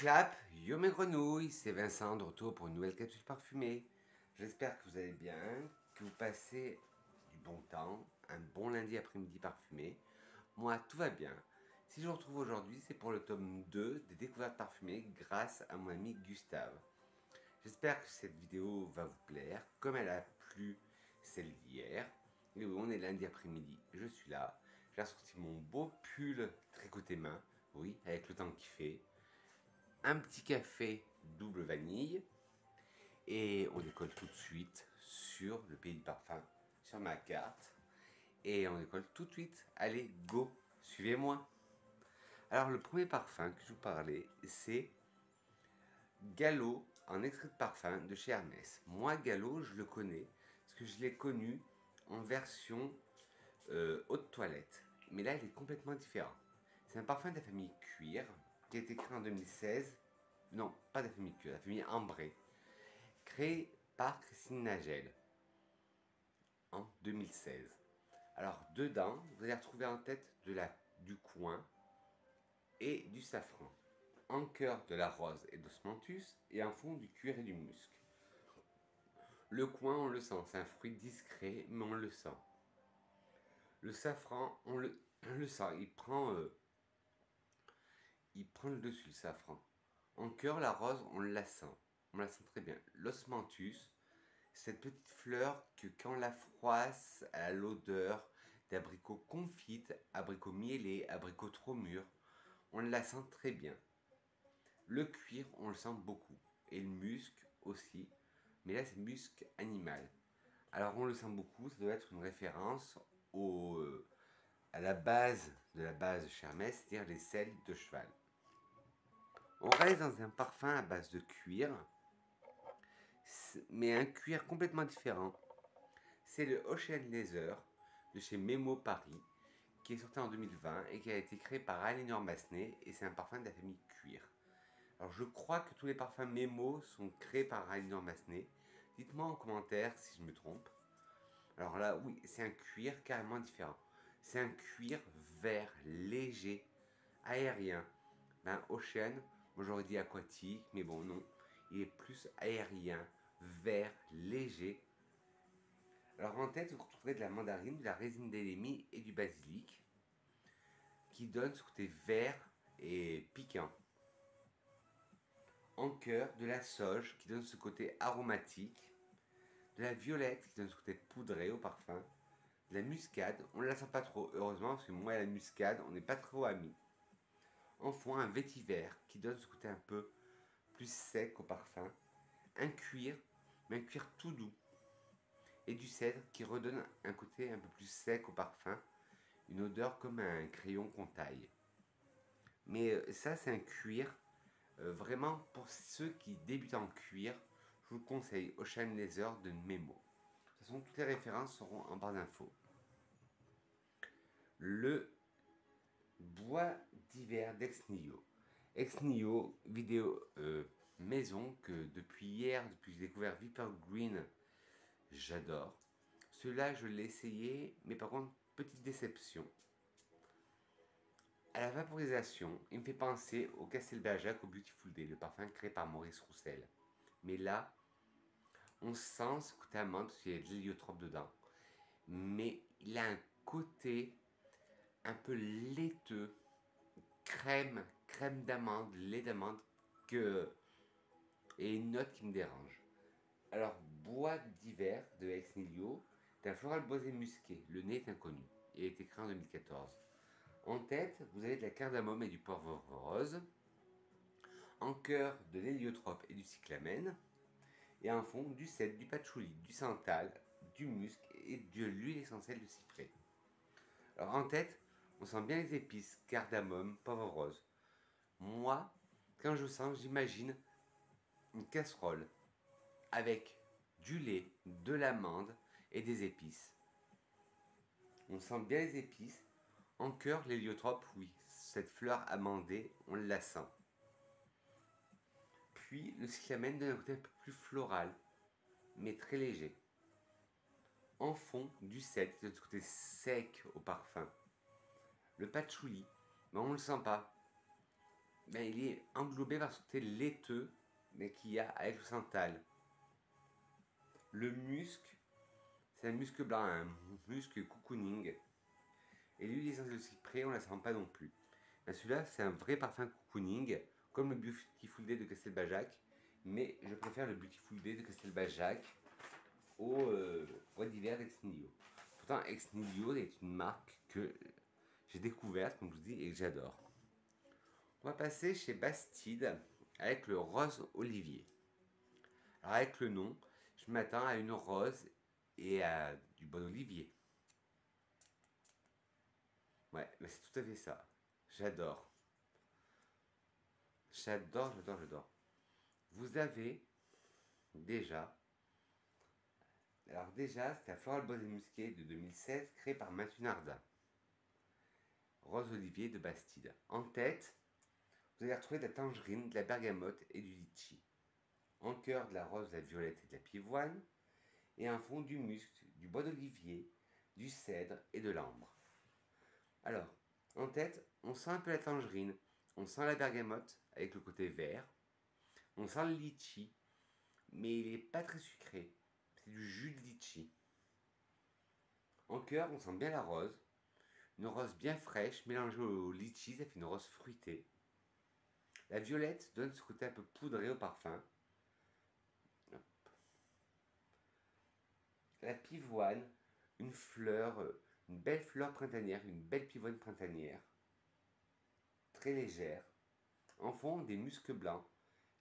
Clap, yo mes grenouilles, c'est Vincent de retour pour une nouvelle capsule parfumée. J'espère que vous allez bien, que vous passez du bon temps, un bon lundi après-midi parfumé. Moi, tout va bien. Si je vous retrouve aujourd'hui, c'est pour le tome 2 des découvertes parfumées grâce à mon ami Gustave. J'espère que cette vidéo va vous plaire, comme elle a plu celle d'hier. Et oui, on est lundi après-midi, je suis là. J'ai ressorti mon beau pull tricoté main, oui, avec le temps qu'il fait. Un petit café double vanille et on décolle tout de suite sur le pays du parfum, sur ma carte, et on décolle tout de suite. Allez, go, suivez-moi. Alors le premier parfum que je vous parlais, c'est Gallo en extrait de parfum de chez Hermès. Moi, Gallo, je le connais parce que je l'ai connu en version eau de toilette, mais là il est complètement différent. C'est un parfum de la famille Cuir qui a été créé en 2016. Non, pas de la famille Cuir, la famille Ambré, créée par Christine Nagel en 2016. Alors dedans, vous allez retrouver en tête du coin et du safran, en cœur de la rose et d'osmanthus, et en fond du cuir et du musc. Le coin, on le sent, c'est un fruit discret, mais on le sent. Le safran, on le sent, il prend le dessus, le safran. En cœur, la rose, on la sent très bien. L'osmanthus, cette petite fleur que quand on la froisse, elle a l'odeur d'abricot confite, abricot mielé, abricot trop mûr. On la sent très bien. Le cuir, on le sent beaucoup. Et le musc aussi. Mais là, c'est musc animal. Alors, on le sent beaucoup. Ça doit être une référence à la base de la base de Hermès, c'est-à-dire les selles de cheval. On reste dans un parfum à base de cuir, mais un cuir complètement différent. C'est le Ocean Leather de chez Memo Paris, qui est sorti en 2020 et qui a été créé par Aliénor Massenet, et c'est un parfum de la famille Cuir. Alors je crois que tous les parfums Memo sont créés par Aliénor Massenet. Dites-moi en commentaire si je me trompe. Alors là, oui, c'est un cuir carrément différent. C'est un cuir vert, léger, aérien. Ocean, moi j'aurais dit aquatique, mais bon, non. Il est plus aérien, vert, léger. Alors en tête, vous retrouverez de la mandarine, de la résine d'élémie et du basilic, qui donne ce côté vert et piquant. En cœur, de la sauge, qui donne ce côté aromatique, de la violette, qui donne ce côté poudré au parfum, de la muscade, on ne la sent pas trop, heureusement, parce que moi et la muscade, on n'est pas trop amis. En fond, un vétiver, qui donne ce côté un peu plus sec au parfum, un cuir, mais un cuir tout doux, et du cèdre qui redonne un côté un peu plus sec au parfum, une odeur comme un crayon qu'on taille. Mais ça, c'est un cuir. Vraiment, pour ceux qui débutent en cuir, je vous conseille Ocean Leather de Memo. De toute façon, toutes les références seront en barre d'infos. Le bois d'hiver d'Ex Nihilo. Ex Nihilo, vidéo maison que depuis hier, depuis que j'ai découvert Viper Green, j'adore. Celui-là, je l'ai essayé, mais par contre, petite déception. À la vaporisation, il me fait penser au Castelbajac, au Beautiful Day, le parfum créé par Maurice Roussel. Mais là, on sent ce côté amande, parce qu'il y a de l'héliotrope dedans. Mais il a un côté un peu laiteux, crème d'amande, lait d'amande, et une note qui me dérange. Alors, bois d'hiver de Ex Nihilo, d'un floral boisé musqué. Le nez est inconnu. Il a été créé en 2014. En tête, vous avez de la cardamome et du poivre rose. En cœur, de l'héliotrope et du cyclamen. Et en fond, du cèdre, du patchouli, du santal, du musc et de l'huile essentielle de cyprès. Alors en tête, on sent bien les épices, cardamome, poivre rose. Moi, quand je sens, j'imagine une casserole avec du lait, de l'amande et des épices. On sent bien les épices. En cœur, l'héliotrope, oui, cette fleur amandée, on la sent. Puis le cyclamen donne un côté un peu plus floral, mais très léger. En fond, du cèdre qui donne ce côté sec au parfum. Le patchouli, mais on ne le sent pas. ben, il est englobé par ce côté laiteux mais qu'il y a avec le santal. Le musc, c'est un musc blanc, un musc cocooning. Et l'huile essentielle de cyprès, on ne la sent pas non plus. Ben, celui-là, c'est un vrai parfum cocooning, comme le Beautiful Day de Castelbajac, mais je préfère le Beautiful Day de Castelbajac au bois d'hiver d'Exnilio. Pourtant, Exnilio est une marque que j'ai découverte, comme je vous dis, et que j'adore. On va passer chez Bastide avec le rose olivier. Alors avec le nom, je m'attends à une rose et à du bon olivier. Ouais, mais c'est tout à fait ça. J'adore. J'adore, j'adore, j'adore. Vous avez déjà... Alors déjà, c'est la Floral Bosé Musqué de 2016, créé par Mathieu Nardin. Rose olivier de Bastide. En tête, vous allez retrouver de la tangerine, de la bergamote et du litchi. En cœur, de la rose, de la violette et de la pivoine. Et un fond du musc, du bois d'olivier, du cèdre et de l'ambre. Alors, en tête, on sent un peu la tangerine, on sent la bergamote avec le côté vert, on sent le litchi, mais il n'est pas très sucré, c'est du jus de litchi. En cœur, on sent bien la rose, une rose bien fraîche mélangée au litchi, ça fait une rose fruitée. La violette donne ce côté un peu poudré au parfum. La pivoine, une fleur, une belle fleur printanière, une belle pivoine printanière, très légère. En fond, des muscs blancs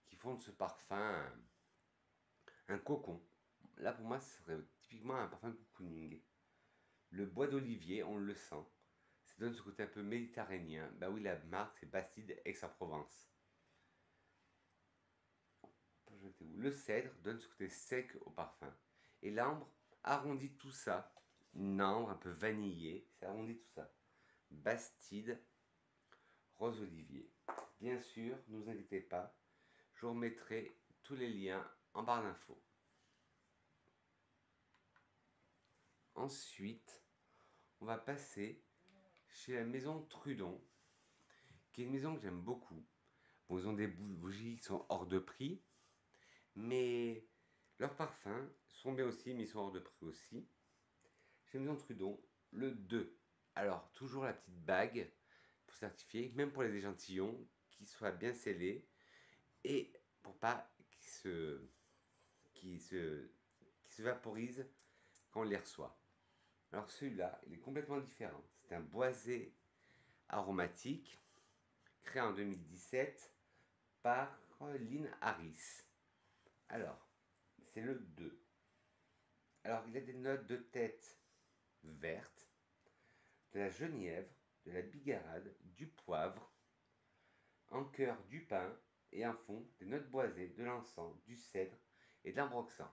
qui font de ce parfum un cocon. Là, pour moi, ce serait typiquement un parfum cocooning. Le bois d'olivier, on le sent. Ça donne ce côté un peu méditerranéen. Bah oui, la marque, c'est Bastide Aix-en-Provence. Le cèdre donne ce côté sec au parfum. Et l'ambre arrondit tout ça. Une ambre un peu vanillée, ça arrondit tout ça. Bastide, rose olivier. Bien sûr, ne vous inquiétez pas, je vous remettrai tous les liens en barre d'infos. Ensuite, on va passer chez la maison Trudon, qui est une maison que j'aime beaucoup. Bon, ils ont des bougies qui sont hors de prix, mais leurs parfums sont bien aussi, mais ils sont hors de prix aussi. Chez la maison Trudon, le 2. Alors, toujours la petite bague pour certifier, même pour les échantillons, qui soient bien scellés et pour pas qu'ils se vaporisent quand on les reçoit. Alors celui-là, il est complètement différent. C'est un boisé aromatique créé en 2017 par Lynn Harris. Alors, c'est le 2. Alors, il a des notes de tête vertes, de la genièvre, de la bigarade, du poivre, en cœur du pin et en fond des notes boisées, de l'encens, du cèdre et de l'ambroxan.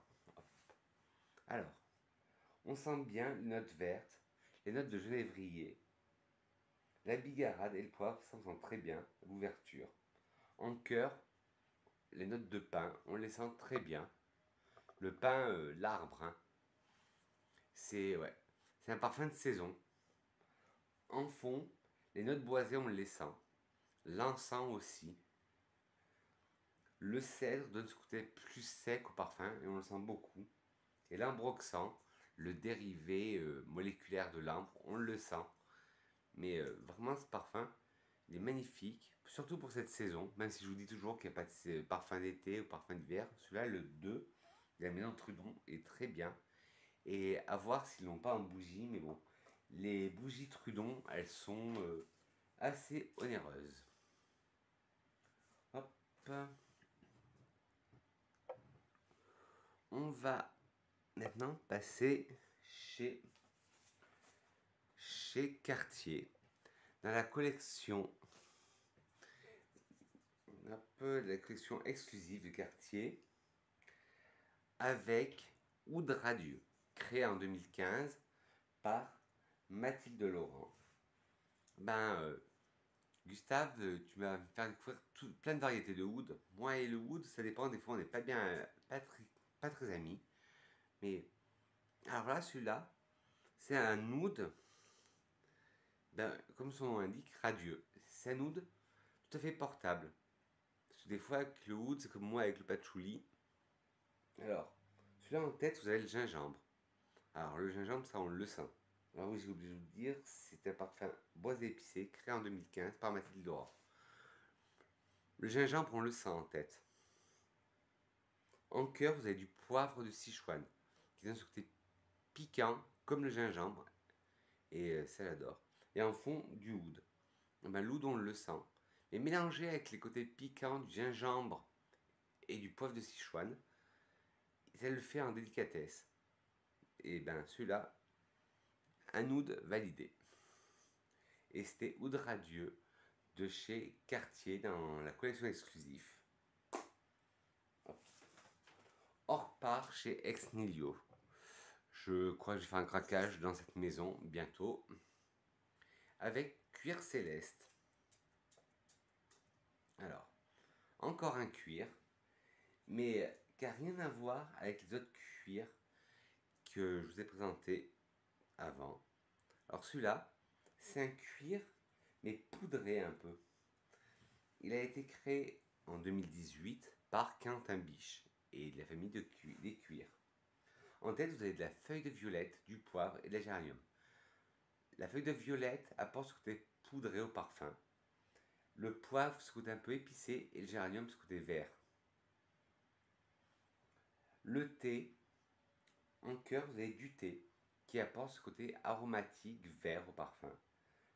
Alors, on sent bien les notes vertes, les notes de genévrier. La bigarade et le poivre s'entendent très bien, l'ouverture. En cœur, les notes de pin, on les sent très bien. Le pin, l'arbre, hein. C'est un parfum de saison. En fond, les notes boisées, on les sent. L'encens aussi. Le cèdre donne ce côté plus sec au parfum et on le sent beaucoup. Et l'ambroxan, le dérivé moléculaire de l'ambre, on le sent. Mais vraiment, ce parfum, il est magnifique, surtout pour cette saison, même si je vous dis toujours qu'il n'y a pas de parfum d'été ou parfum d'hiver. Celui-là, le 2, de la maison Trudon, est très bien. Et à voir s'ils l'ont pas en bougie, mais bon, les bougies Trudon, elles sont assez onéreuses. Hop. On va maintenant passer chez Cartier, dans la collection, un peu la collection exclusive de Cartier, avec Oud Radieux, créé en 2015 par Mathilde Laurent. Gustave, tu vas me faire découvrir plein de variétés de oud. Moi et le oud, ça dépend, des fois on n'est pas bien, pas très amis. Mais alors là, celui-là, c'est un oud, comme son nom l'indique, radieux. C'est un oud tout à fait portable. Parce que des fois, avec le oud, c'est comme moi avec le patchouli. Alors, celui-là en tête, vous avez le gingembre. Alors, le gingembre, ça, on le sent. Alors oui, j'ai oublié de vous dire, c'est un parfum bois épicé, créé en 2015 par Mathilde Dora. Le gingembre, on le sent en tête. En cœur, vous avez du poivre de Sichuan, qui donne ce côté piquant, comme le gingembre, et ça j'adore. Et en fond, du oud. Ben, l'oud, on le sent. Mais mélangé avec les côtés piquants du gingembre et du poivre de Sichuan, ça le fait en délicatesse. Et ben celui-là, un oud validé. Et c'était Oud Radieux de chez Cartier dans la collection exclusive. Hors part chez Ex Nihilo. Je crois que je vais faire un craquage dans cette maison bientôt. Avec cuir céleste. Alors, encore un cuir, mais qui n'a rien à voir avec les autres cuirs que je vous ai présentés avant. Alors celui-là, c'est un cuir, mais poudré un peu. Il a été créé en 2018 par Quentin Biche et de la famille des cuirs. En tête, vous avez de la feuille de violette, du poivre et de la géranium. La feuille de violette apporte ce côté poudré au parfum. Le poivre, ce côté un peu épicé, et le géranium, ce côté vert. Le thé, en cœur, vous avez du thé qui apporte ce côté aromatique vert au parfum.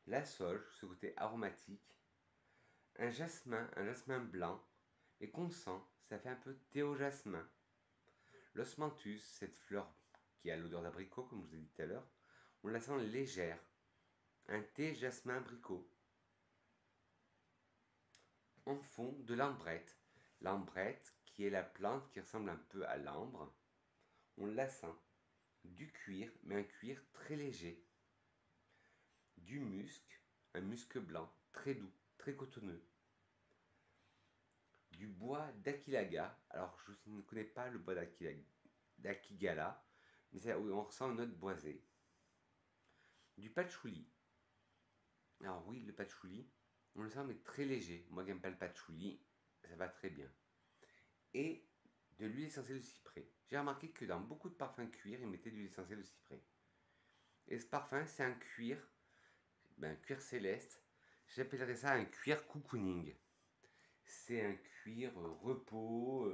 La sauge, ce côté aromatique. Un jasmin blanc, et qu'on sent, ça fait un peu thé au jasmin. L'osmanthus, cette fleur qui a l'odeur d'abricot, comme je vous ai dit tout à l'heure, on la sent légère. Un thé jasmin abricot. En fond, de l'ambrette. L'ambrette, qui est la plante qui ressemble un peu à l'ambre, on la sent. Du cuir, mais un cuir très léger. Du musc, un musc blanc, très doux, très cotonneux. Du bois d'Aquilaga. Alors, je ne connais pas le bois d'Akigala, mais c'est où on ressent une note boisée. Du patchouli. Alors oui, le patchouli, on le sent mais très léger. Moi qui n'aime pas le patchouli, ça va très bien. Et de l'huile essentielle de cyprès. J'ai remarqué que dans beaucoup de parfums cuir, ils mettaient de l'huile essentielle de cyprès. Et ce parfum, c'est un cuir, cuir céleste. J'appellerais ça un cuir cocooning. C'est un cuir repos,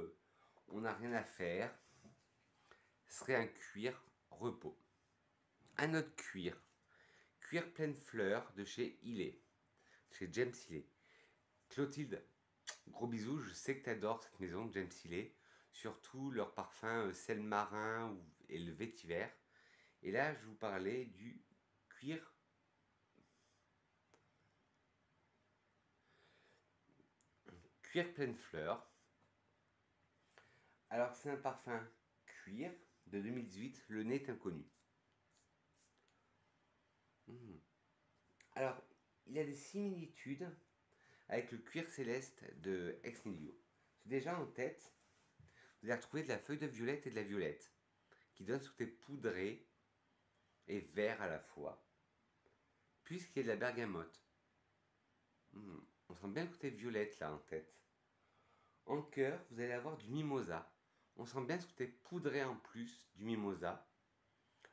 on n'a rien à faire. Ce serait un cuir repos. Un autre cuir, cuir pleine fleur de chez Hillet, chez James Hillet. Clotilde, gros bisous, je sais que tu adores cette maison de James Hillet, surtout leur parfum sel marin et le vétiver. Et là, je vous parlais du cuir pleine fleur. Alors, c'est un parfum cuir de 2018, le nez est inconnu. Alors, il y a des similitudes avec le cuir céleste de Ex Nihilo. Déjà en tête, vous allez retrouver de la feuille de violette et de la violette, qui donne ce côté poudré et vert à la fois, puisqu'il y a de la bergamote. On sent bien le côté violette là en tête. En cœur, vous allez avoir du mimosa. On sent bien ce côté poudré en plus du mimosa.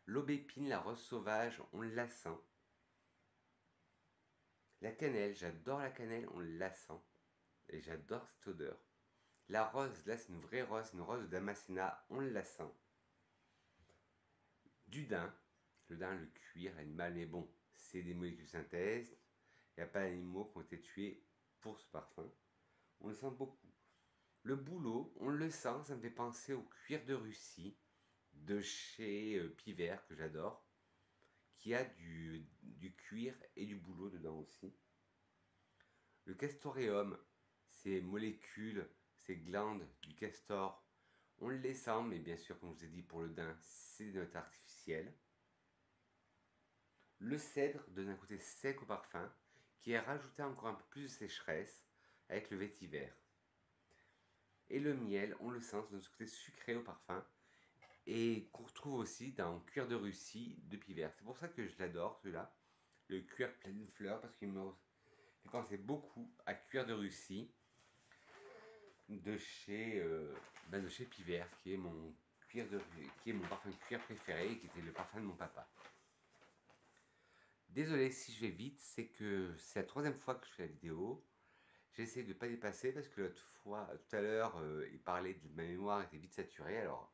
L'aubépine, la rose sauvage, on la sent. La cannelle, j'adore la cannelle, on la sent. Et j'adore cette odeur. La rose, là c'est une vraie rose, une rose de Damascena, on la sent. Du daim, le cuir, l'animal, mais bon, c'est des molécules synthèse. Il n'y a pas d'animaux qui ont été tués pour ce parfum. On le sent beaucoup. Le bouleau, on le sent, ça me fait penser au cuir de Russie de chez Piver, que j'adore, qui a du cuir et du bouleau dedans aussi. Le castoreum, ces molécules, ces glandes du castor, on les sent, mais bien sûr, comme je vous ai dit, pour le daim, c'est des notes artificielles. Le cèdre donne un côté sec au parfum, qui est rajouté encore un peu plus de sécheresse avec le vétiver. Et le miel, on le sent, ça donne ce côté sucré au parfum, et qu'on retrouve aussi dans Cuir de Russie de Piver. C'est pour ça que je l'adore, celui-là, le cuir pleine fleur, parce qu'il me fait penser beaucoup à Cuir de Russie de chez Pivert, qui est mon parfum cuir préféré et qui était le parfum de mon papa. Désolé si je vais vite, c'est que c'est la troisième fois que je fais la vidéo. J'essaie de ne pas dépasser parce que l'autre fois, tout à l'heure, il parlait de ma mémoire était vite saturée. Alors,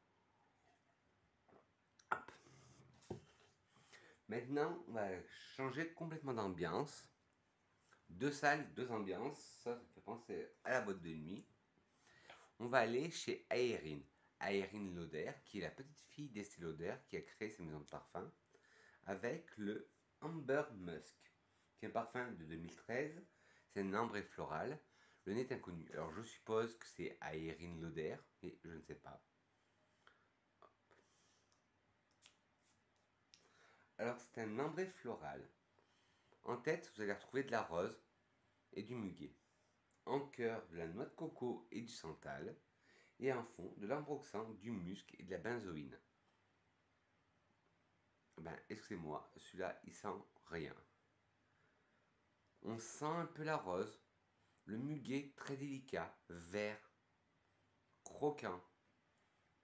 hop. Maintenant, on va changer complètement d'ambiance. 2 salles, 2 ambiances. Ça fait penser à la boîte de nuit. On va aller chez Aérine. Aérine Lauder, qui est la petite fille d'Estée Lauder, qui a créé ses maisons de parfum, avec le Amber Musk, qui est un parfum de 2013. C'est un ambré floral. Le nez est inconnu. Alors je suppose que c'est Aérine Lauder, mais je ne sais pas. Alors c'est un ambré floral. En tête, vous allez retrouver de la rose et du muguet. En cœur, de la noix de coco et du santal. Et en fond, de l'ambroxan, du musc et de la benzoïne. Ben, excusez-moi, celui-là, il sent rien. On sent un peu la rose, le muguet très délicat, vert, croquant.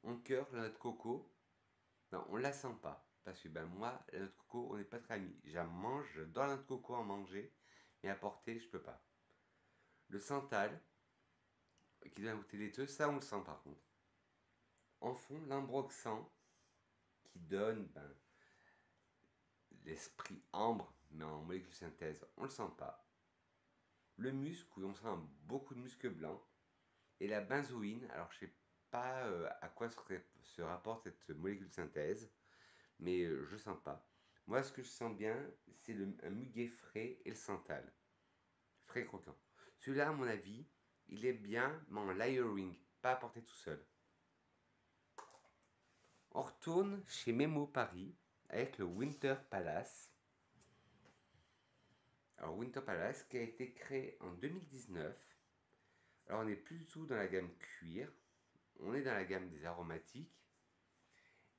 En cœur, la noix de coco, ben, on la sent pas. Parce que ben, moi, la noix de coco, on n'est pas très amis. J'en mange, dans la noix de coco en manger, mais à porter, je peux pas. Le santal, qui donne un goûter laiteux, ça on le sent par contre. En fond, l'ambroxan, qui donne ben, l'esprit ambre, mais en molécule synthèse, on le sent pas. Le musc, où on sent beaucoup de musc blanc. Et la benzoïne, alors je sais pas à quoi se rapporte cette molécule synthèse, mais je sens pas. Moi, ce que je sens bien, c'est un muguet frais et le santal. Frais croquant. Celui-là, à mon avis, il est bien, mais en layering, pas à porter tout seul. On retourne chez Memo Paris avec le Winter Palace. Alors Winter Palace qui a été créé en 2019. Alors on n'est plus du tout dans la gamme cuir, on est dans la gamme des aromatiques.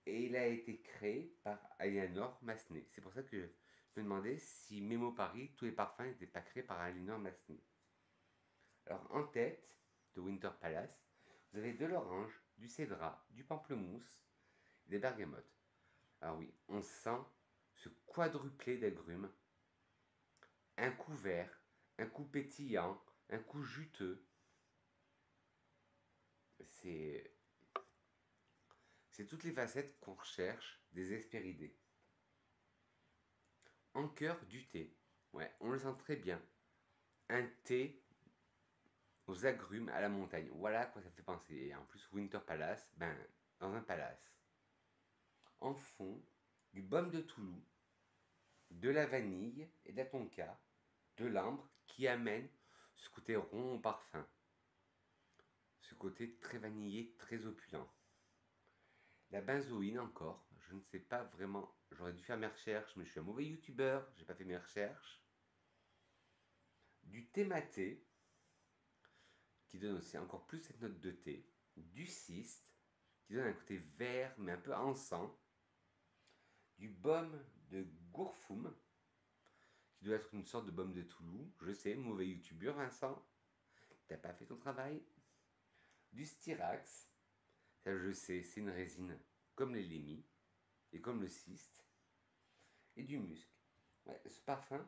Et il a été créé par Aliénor Massenet. C'est pour ça que je me demandais si Memo Paris, tous les parfums n'étaient pas créés par Aliénor Massenet. Alors en tête de Winter Palace, vous avez de l'orange, du cédrat, du pamplemousse, des bergamotes. Alors oui, on sent ce quadruplé d'agrumes. Un coup vert, un coup pétillant, un coup juteux. C'est toutes les facettes qu'on recherche des Hespéridés. En cœur du thé. Ouais, on le sent très bien. Un thé aux agrumes à la montagne. Voilà à quoi ça fait penser. Et en plus, Winter Palace, ben, dans un palace. En fond, du baume de Toulouse, de la vanille et de la tonka, de l'ambre qui amène ce côté rond au parfum. Ce côté très vanillé, très opulent. La benzoïne encore, je ne sais pas vraiment, j'aurais dû faire mes recherches, mais je suis un mauvais youtubeur, j'ai pas fait mes recherches. Du thé maté, qui donne aussi encore plus cette note de thé. Du cyste, qui donne un côté vert mais un peu encens. Du baume de Gourfoum, qui doit être une sorte de baume de Toulouse. Je sais, mauvais youtubeur Vincent, t'as pas fait ton travail. Du styrax, ça je sais, c'est une résine comme les lémis et comme le cyste. Et du musc. Ouais, ce parfum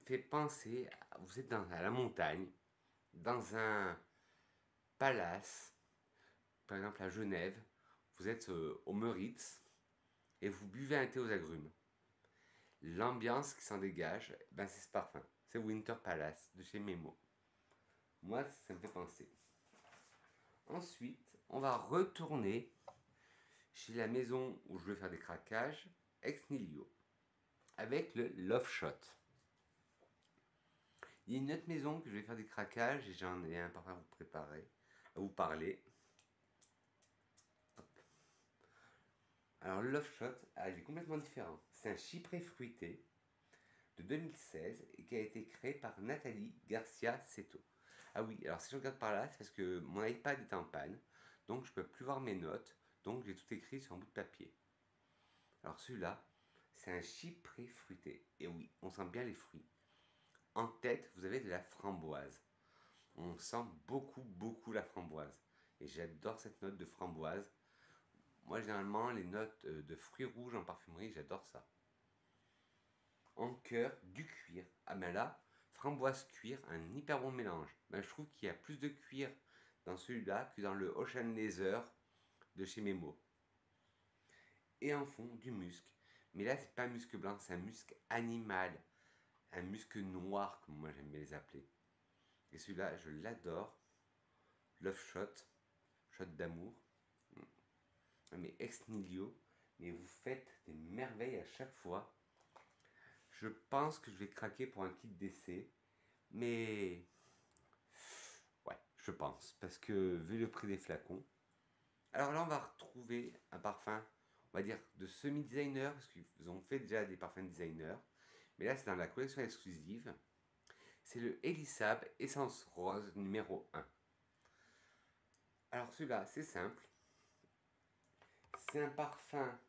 fait penser, vous êtes à la montagne, dans un palace, par exemple à Genève, vous êtes au Meurice et vous buvez un thé aux agrumes. L'ambiance qui s'en dégage, ben c'est ce parfum. C'est Winter Palace de chez Memo. Moi, ça me fait penser. Ensuite, on va retourner chez la maison où je veux faire des craquages, Ex Nihilo, avec le Love Shot. Il y a une autre maison que je vais faire des craquages et j'en ai un parfum à vous préparer, à vous parler. Hop. Alors le Love Shot, il est complètement différent. C'est un chypré fruité de 2016 et qui a été créé par Nathalie Garcia Seto. Ah oui, alors si je regarde par là, c'est parce que mon iPad est en panne, donc je ne peux plus voir mes notes, donc j'ai tout écrit sur un bout de papier. Alors celui-là, c'est un chypré fruité. Et oui, on sent bien les fruits. en tête, vous avez de la framboise. On sent beaucoup la framboise. Et j'adore cette note de framboise. Moi, généralement, les notes de fruits rouges en parfumerie, j'adore ça. En cœur, du cuir. Ah ben là, framboise cuir, un hyper bon mélange. Ben, je trouve qu'il y a plus de cuir dans celui-là que dans le Ocean Laser de chez Memo. Et en fond, du musc. Mais là, c'est pas un musc blanc, c'est un musc animal. Un musc noir, comme moi j'aime bien les appeler. Et celui-là, je l'adore. Love Shot, shot d'amour. Mais ex nihilo. Mais vous faites des merveilles à chaque fois. Je pense que je vais craquer pour un kit d'essai. Mais ouais, je pense. Parce que vu le prix des flacons. Alors là, on va retrouver un parfum, on va dire, de semi-designer. Parce qu'ils ont fait déjà des parfums designer. Mais là, c'est dans la collection exclusive. C'est le Elisab Essence Rose numéro 1. Alors celui-là, c'est simple. C'est un parfum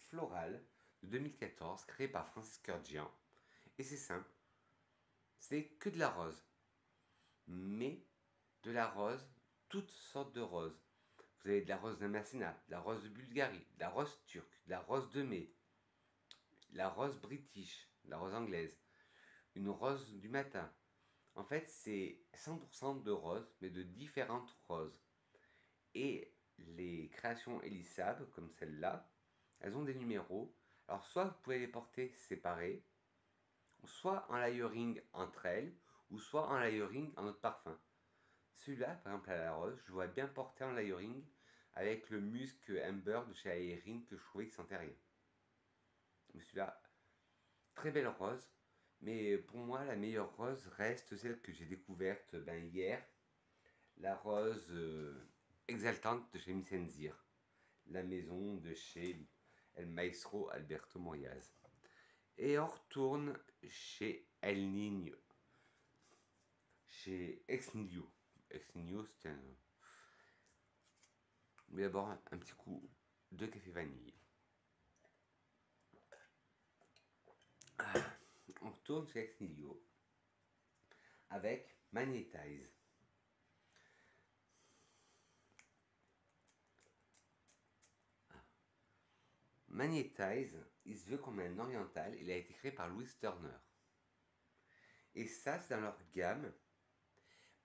floral de 2014 créé par Francis Kurkdjian. Et c'est simple. C'est que de la rose. Mais de la rose, toutes sortes de roses. Vous avez de la rose d'Amasina, de la rose de Bulgarie, de la rose turque, de la rose de mai, de la rose british, de la rose anglaise, une rose du matin. En fait, c'est 100% de roses, mais de différentes roses. Et les créations Elisab, comme celle-là, elles ont des numéros. Alors, soit vous pouvez les porter séparés, soit en layering entre elles, ou soit en layering en autre parfum. Celui-là, par exemple, à la rose, je vois bien porter en layering avec le musc Amber de chez Aérine que je trouvais qui sentait rien. Mais celui-là, très belle rose. Mais pour moi, la meilleure rose reste celle que j'ai découverte hier. La rose exaltante de chez Missenzir. La maison de chez El Maestro Alberto Moriaz. Et on retourne chez El Niño. Chez Ex Nihilo. Ex Nihilo, c'est un... Mais d'abord, un petit coup de café vanille. On retourne chez Ex Nihilo avec Magnetize. Magnetize, il se veut comme un oriental. Il a été créé par Louis Turner. Et ça, c'est dans leur gamme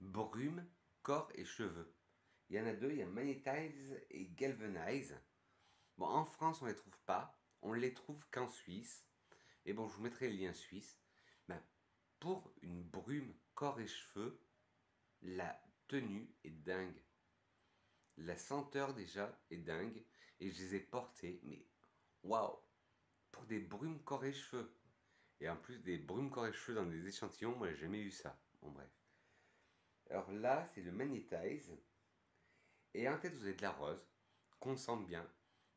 brume, corps et cheveux. Il y en a deux, il y a Magnetize et Galvanize. Bon, en France, on ne les trouve pas. On les trouve qu'en Suisse. Et bon, je vous mettrai le lien suisse. Ben, pour une brume, corps et cheveux, la tenue est dingue. La senteur déjà est dingue. Et je les ai portés, mais waouh! Pour des brumes, corps et cheveux. Et en plus, des brumes, corps et cheveux dans des échantillons, moi j'ai jamais eu ça. Bon, bref. Alors là, c'est le Magnetize. Et en tête, vous avez de la rose, qu'on sent bien.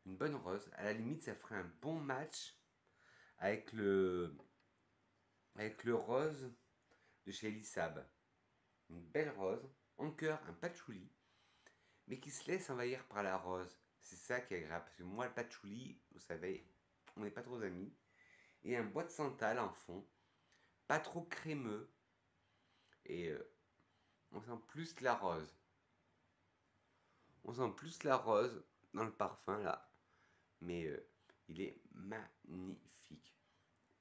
Une bonne rose. À la limite, ça ferait un bon match avec le rose de chez Elisab. Une belle rose, en cœur, un patchouli, mais qui se laisse envahir par la rose. C'est ça qui est agréable, parce que moi, le patchouli, vous savez, on n'est pas trop amis. Et un bois de santal en fond, pas trop crémeux, et on sent plus la rose. On sent plus la rose dans le parfum, là, mais il est magnifique.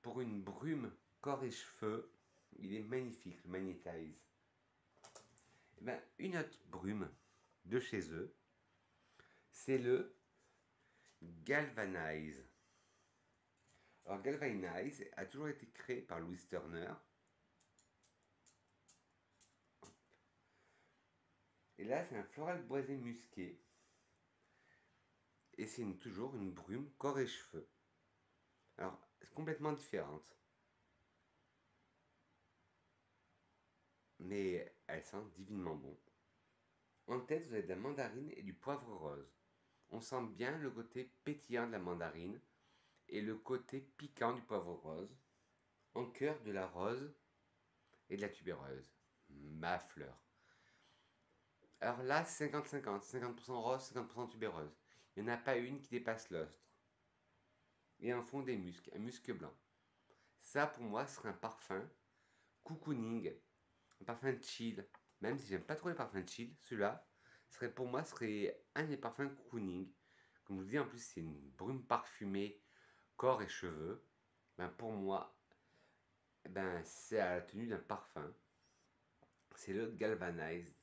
Pour une brume, corps et cheveux, il est magnifique, le Magnetize. Et ben, une autre brume de chez eux, c'est le Galvanize. Alors Galvanize a toujours été créé par Louis Turner. Et là, c'est un floral boisé musqué. Et c'est toujours une brume corps et cheveux. Alors, c'est complètement différente. Mais elle sent divinement bon. En tête, vous avez de la mandarine et du poivre rose. On sent bien le côté pétillant de la mandarine et le côté piquant du poivre rose. En cœur, de la rose et de la tubéreuse. Ma fleur. Alors là, 50-50. 50% rose, 50% tubéreuse. Il n'y en a pas une qui dépasse l'autre. Et en fond des muscs, un musc blanc. Ça, pour moi, serait un parfum cocooning, un parfum de chill. Même si j'aime pas trop les parfums de chill, celui-là serait pour moi serait un des parfums cocooning. Comme je vous dis, en plus c'est une brume parfumée, corps et cheveux. Ben pour moi, ben c'est à la tenue d'un parfum. C'est le Galvanized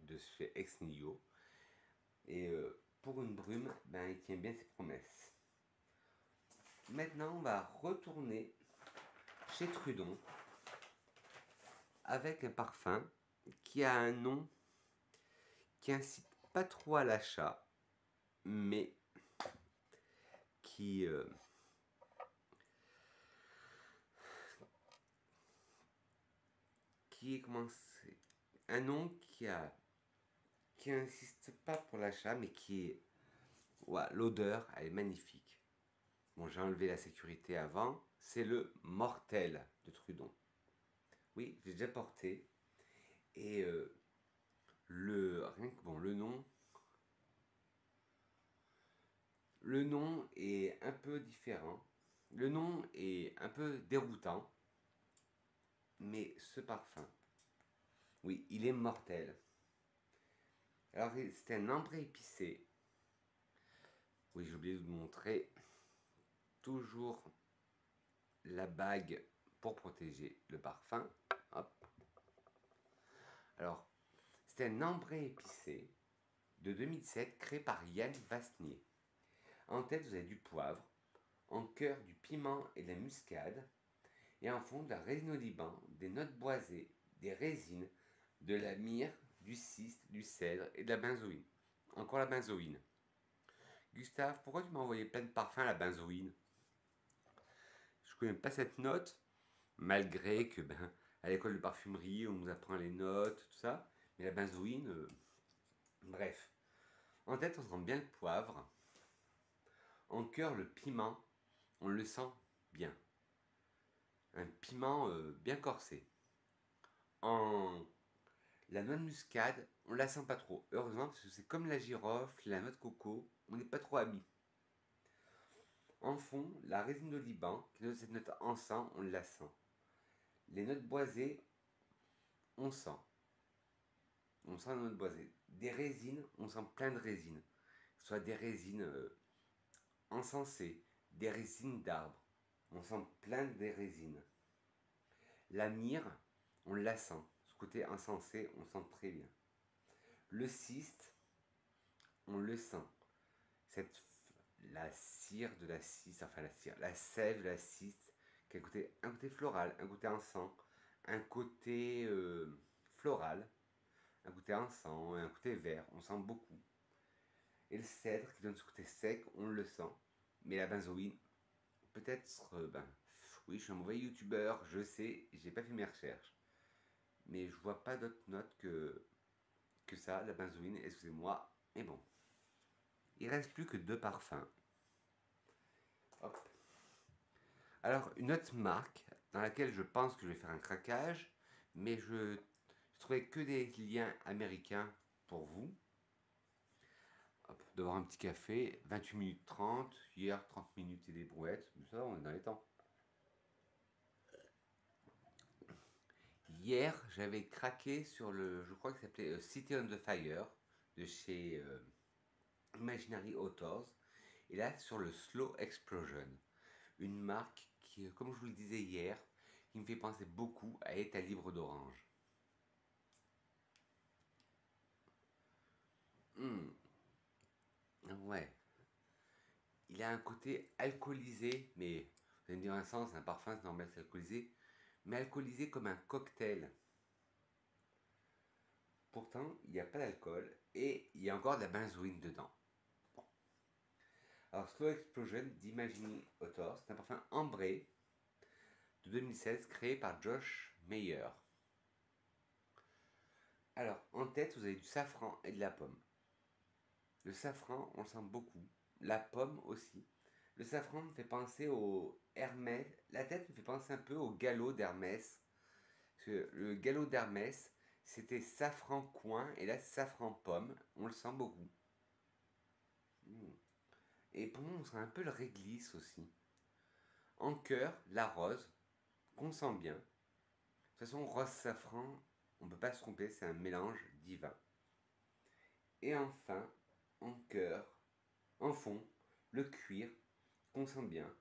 de chez Ex Nihilo. Et pour une brume, ben il tient bien ses promesses. Maintenant, on va retourner chez Trudon avec un parfum qui a un nom qui incite pas trop à l'achat, mais qui est comment c'est un nom qui insiste pas pour l'achat, mais qui est l'odeur, elle est magnifique. Bon, j'ai enlevé la sécurité avant. C'est le Mortel de Trudon. Oui, j'ai déjà porté. Et rien que bon, le nom est un peu différent. Le nom est un peu déroutant. Mais ce parfum, oui, il est mortel. Alors, c'est un ambré épicé. Oui, j'ai oublié de vous montrer. Toujours la bague pour protéger le parfum. Hop. Alors, c'est un ambré épicé de 2007 créé par Yann Vasnier. En tête, vous avez du poivre, en cœur du piment et de la muscade, et en fond de la résine au Liban, des notes boisées, des résines, de la myrrhe, du ciste, du cèdre et de la benzoïne. Encore la benzoïne. Gustave, pourquoi tu m'as envoyé plein de parfums à la benzoïne? Je connais pas cette note, malgré que à l'école de parfumerie, on nous apprend les notes, tout ça. Mais la benzoïne, bref. En tête, on sent bien le poivre. En cœur, le piment, on le sent bien. Un piment bien corsé. En la noix de muscade, on la sent pas trop. Heureusement, parce que c'est comme la girofle, la noix de coco, on n'est pas trop amis. En fond, la résine de Liban, qui donne cette note encens, on la sent. Les notes boisées, on sent. On sent les notes boisées. Des résines, on sent plein de résines. Que ce soit des résines encensées, des résines d'arbres. On sent plein de résines. La myrrhe, on la sent. Ce côté insensé, on sent très bien. Le cyste, on le sent. La cire de la cyste, enfin la sève de la cyste, qui a un côté floral, un côté encens, un côté floral, un côté encens, un côté vert, on sent beaucoup. Et le cèdre qui donne ce côté sec, on le sent. Mais la benzoïne, peut-être, oui, je suis un mauvais youtubeur, je sais, j'ai pas fait mes recherches. Mais je vois pas d'autres notes que ça, la benzoïne, excusez-moi. Mais bon, il reste plus que 2 parfums. Hop. Alors, une autre marque dans laquelle je pense que je vais faire un craquage, mais je trouvais que des liens américains pour vous. Hop, devoir un petit café, 28 minutes 30, hier 30 minutes et des brouettes, ça on est dans les temps. Hier, j'avais craqué sur je crois que ça s'appelait City on the Fire de chez Imaginary Authors. Et là, sur le Slow Explosion, une marque qui, comme je vous le disais hier, qui me fait penser beaucoup à État libre d'orange. Ouais, il a un côté alcoolisé, mais vous allez me dire un sens, un parfum, c'est normal, c'est alcoolisé, mais alcoolisé comme un cocktail. Pourtant, il n'y a pas d'alcool et il y a encore de la benzoïne dedans. Bon. Alors, Slow Explosion d'Imagine Authors, c'est un parfum ambré de 2016 créé par Josh Meyer. Alors, en tête, vous avez du safran et de la pomme. Le safran, on le sent beaucoup. La pomme aussi. Le safran me fait penser au Hermès. La tête me fait penser un peu au galop d'Hermès. Parce que le galop d'Hermès, c'était safran coin et là safran pomme. On le sent beaucoup. Et pour moi, on sent un peu le réglisse aussi. En cœur, la rose, qu'on sent bien. toute façon, rose safran, on ne peut pas se tromper, c'est un mélange divin. Et enfin, en cœur, en fond, le cuir, qu'on sent bien.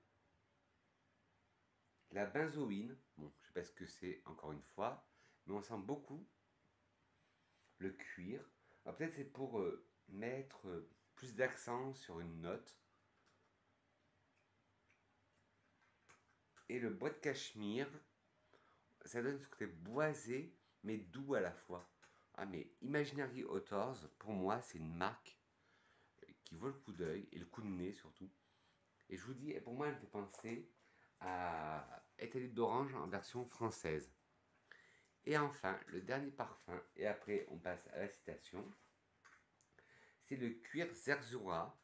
La benzoïne, bon, je ne sais pas ce que c'est encore une fois, mais on sent beaucoup le cuir. Alors peut-être c'est pour mettre plus d'accent sur une note. Et le bois de cachemire, ça donne ce côté boisé, mais doux à la fois. Ah mais Imaginary Authors, pour moi, c'est une marque qui vaut le coup d'œil, et le coup de nez surtout. Et je vous dis, pour moi, elle me fait penser à Étalide d'orange en version française. Et enfin, le dernier parfum, et après on passe à la citation, c'est le cuir Zerzura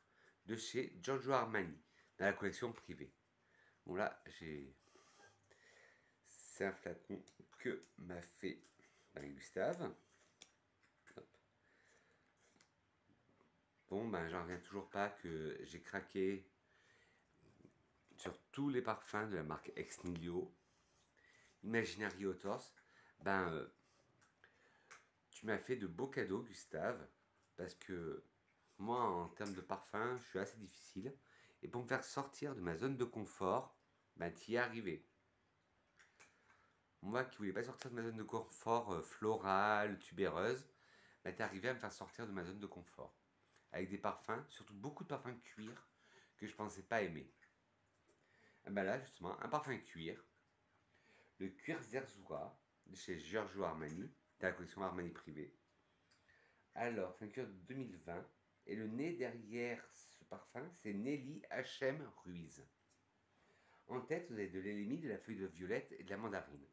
de chez Giorgio Armani, dans la collection privée. Bon là, c'est un flacon que m'a fait Gustave. Hop. Bon, ben j'en reviens toujours pas que j'ai craqué sur tous les parfums de la marque Ex Nihilo. Imaginary Authors. Tu m'as fait de beaux cadeaux, Gustave, parce que moi, en termes de parfum, je suis assez difficile. Et pour me faire sortir de ma zone de confort, tu y es arrivé. Moi qui voulais pas sortir de ma zone de confort florale, tubéreuse, t'es arrivé à me faire sortir de ma zone de confort. Avec des parfums, surtout beaucoup de parfums cuir, que je pensais pas aimer. Et là, justement, un parfum cuir, le cuir Zerzura, de chez Giorgio Armani, de la collection Armani privée. Alors, c'est un cuir de 2020. Et le nez derrière ce parfum, c'est Nelly H.M. Ruiz. En tête, vous avez de l'élémie, de la feuille de violette et de la mandarine.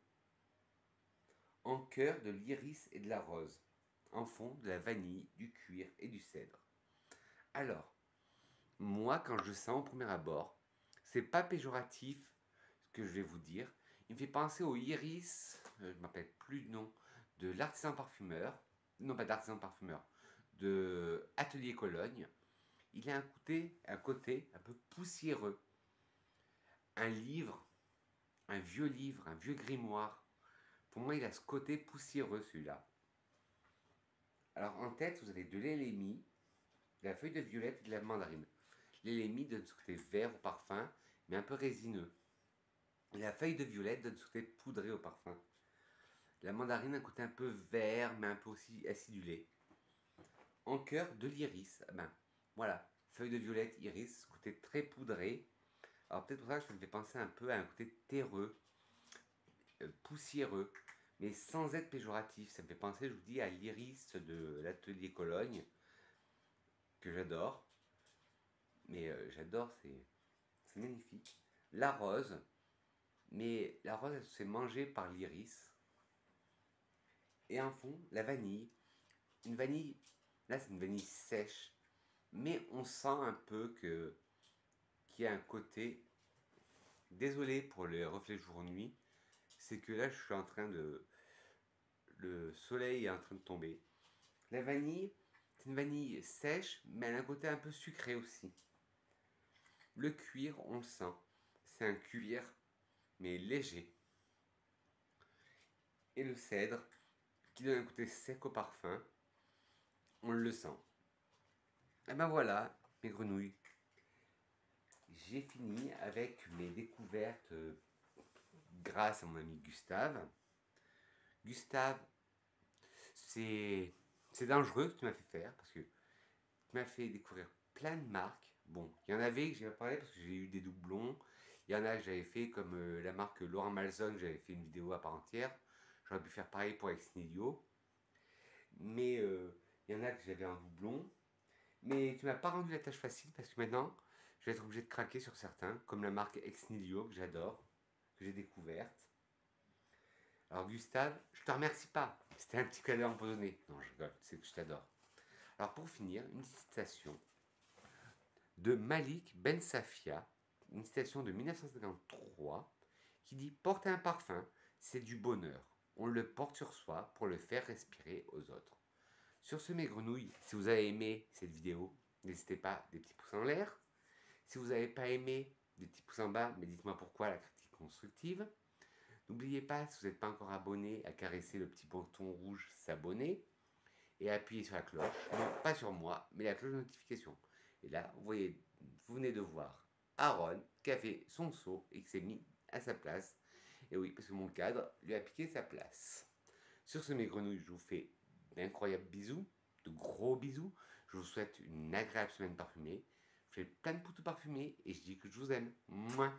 En cœur, de l'iris et de la rose. En fond, de la vanille, du cuir et du cèdre. Alors, moi, quand je sens au premier abord, c'est pas péjoratif ce que je vais vous dire. Il me fait penser au iris, je ne m'appelle plus le nom, de l'artisan parfumeur. Non, pas d'artisan parfumeur, de Atelier Cologne. Il a un côté un peu poussiéreux. Un livre, un vieux grimoire. Pour moi, il a ce côté poussiéreux, celui-là. Alors, en tête, vous avez de l'élémie, de la feuille de violette et de la mandarine. L'élémie donne ce côté vert au parfum, mais un peu résineux. La feuille de violette donne ce côté poudré au parfum. La mandarine a un côté un peu vert, mais un peu aussi acidulé. En cœur, de l'iris. Voilà, feuille de violette, iris, côté très poudré. Alors peut-être pour ça que ça me fait penser un peu à un côté terreux, poussiéreux, mais sans être péjoratif. Ça me fait penser, je vous dis, à l'iris de l'atelier Cologne, que j'adore. Mais j'adore, c'est magnifique. La rose, mais la rose, elle se fait manger par l'iris. Et en fond, la vanille. Une vanille, là c'est une vanille sèche, mais on sent un peu qu'il y a un côté, désolé pour les reflets jour-nuit, c'est que là je suis en train de, le soleil est en train de tomber. La vanille, c'est une vanille sèche, mais elle a un côté un peu sucré aussi. Le cuir, on le sent, c'est un cuir, mais léger. Et le cèdre, qui donne un côté sec au parfum, on le sent. Et voilà, mes grenouilles. J'ai fini avec mes découvertes grâce à mon ami Gustave. Gustave, c'est dangereux ce que tu m'as fait faire parce que tu m'as fait découvrir plein de marques. Bon, il y en avait que j'ai pas parlé parce que j'ai eu des doublons. Il y en a que j'avais fait comme la marque Laurent Malzone, j'avais fait une vidéo à part entière. J'aurais pu faire pareil pour Ex Nihilo. Mais il y en a que j'avais en doublon. Mais tu m'as pas rendu la tâche facile parce que maintenant, je vais être obligé de craquer sur certains, comme la marque Ex Nihilo que j'adore, que j'ai découverte. Alors Gustave, je te remercie pas. C'était un petit cadeau empoisonné. Non, je rigole, c'est que je t'adore. Alors pour finir, une citation de Malik Ben Safia, une citation de 1953, qui dit « Porter un parfum, c'est du bonheur. On le porte sur soi pour le faire respirer aux autres. » Sur ce, mes grenouilles, si vous avez aimé cette vidéo, n'hésitez pas, des petits pouces en l'air. Si vous n'avez pas aimé, des petits pouces en bas, mais dites-moi pourquoi, la critique constructive. N'oubliez pas, si vous n'êtes pas encore abonné, à caresser le petit bouton rouge s'abonner et appuyer sur la cloche. Non, pas sur moi, mais la cloche de notification. Et là, vous voyez, vous venez de voir Aaron qui a fait son saut et qui s'est mis à sa place. Et oui, parce que mon cadre lui a piqué sa place. Sur ce, mes grenouilles, je vous fais d'incroyables bisous, de gros bisous. Je vous souhaite une agréable semaine parfumée. Je fais plein de poutous parfumés et je dis que je vous aime. Mouah.